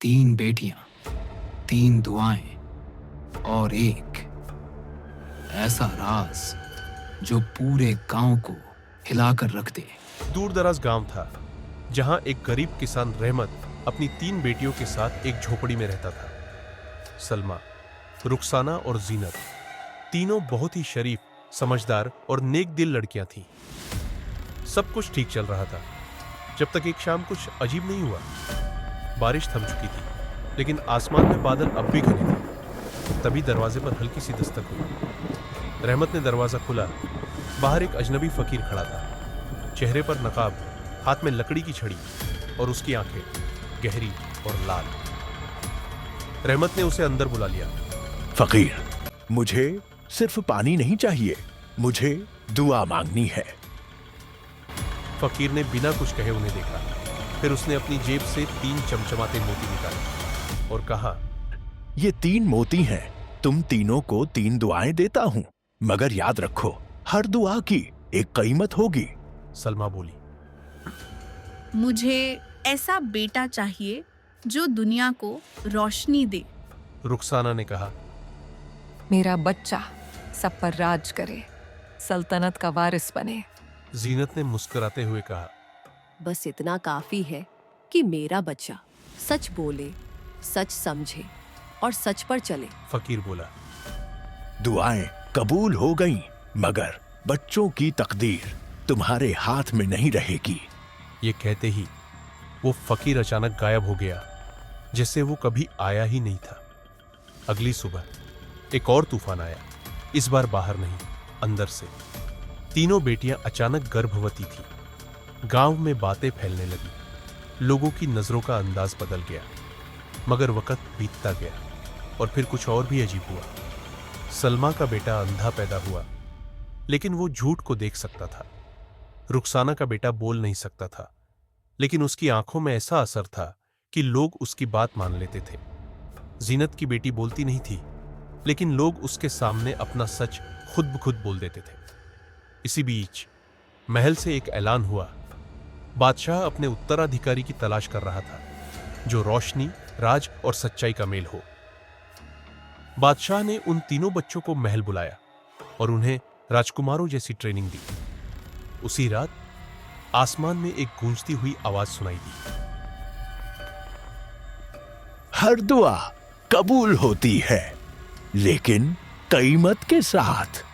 3 बेटियां, 3 दुआएं और एक ऐसा राज जो पूरे गांव को हिलाकर रख दे। दूर दराज गांव था जहां एक गरीब किसान रहमत अपनी 3 बेटियों के साथ एक झोपड़ी में रहता था। सलमा, रुखसाना और जीनत तीनों बहुत ही शरीफ, समझदार और नेक दिल लड़कियां थीं। सब कुछ ठीक चल रहा था जब तक एक शाम कुछ अजीब नहीं हुआ। बारिश थम चुकी थी, लेकिन आसमान में बादल अब भी घने थे। तभी दरवाजे पर हल्की सी दस्तक हुई। रहमत ने दरवाजा खोला। बाहर एक अजनबी फकीर खड़ा था, चेहरे पर नकाब, हाथ में लकड़ी की छड़ी और उसकी आंखें गहरी और लाल। रहमत ने उसे अंदर बुला लिया। फकीर, मुझे सिर्फ पानी नहीं चाहिए, मुझे दुआ मांगनी है। फकीर ने बिना कुछ कहे उन्हें देखा। फिर उसने अपनी जेब से 3 चमचमाते मोती निकाले और कहा, ये 3 मोती हैं। तुम तीनों को 3 दुआएं देता हूं, मगर याद रखो, हर दुआ की एक कीमत होगी। सलमा बोली, मुझे ऐसा बेटा चाहिए जो दुनिया को रोशनी दे। रुखसाना ने कहा, मेरा बच्चा सब पर राज करे, सल्तनत का वारिस बने। जीनत ने मुस्कुराते हुए कहा, बस इतना काफी है कि मेरा बच्चा सच बोले, सच समझे और सच पर चले। फकीर बोला, दुआएं कबूल हो गईं, मगर बच्चों की तकदीर तुम्हारे हाथ में नहीं रहेगी। ये कहते ही वो फकीर अचानक गायब हो गया, जैसे वो कभी आया ही नहीं था। अगली सुबह एक और तूफान आया। इस बार बाहर नहीं, अंदर से। तीनों बेटियां अचानक गर्भवती थी। गांव में बातें फैलने लगी। लोगों की नजरों का अंदाज बदल गया। मगर वक्त बीतता गया और फिर कुछ और भी अजीब हुआ। सलमा का बेटा अंधा पैदा हुआ, लेकिन वो झूठ को देख सकता था। रुखसाना का बेटा बोल नहीं सकता था, लेकिन उसकी आंखों में ऐसा असर था कि लोग उसकी बात मान लेते थे। जीनत की बेटी बोलती नहीं थी, लेकिन लोग उसके सामने अपना सच खुद ब खुद बोल देते थे। इसी बीच महल से एक ऐलान हुआ। बादशाह अपने उत्तराधिकारी की तलाश कर रहा था, जो रोशनी, राज और सच्चाई का मेल हो। बादशाह ने उन तीनों बच्चों को महल बुलाया और उन्हें राजकुमारों जैसी ट्रेनिंग दी। उसी रात आसमान में एक गूंजती हुई आवाज सुनाई दी, हर दुआ कबूल होती है, लेकिन कीमत के साथ।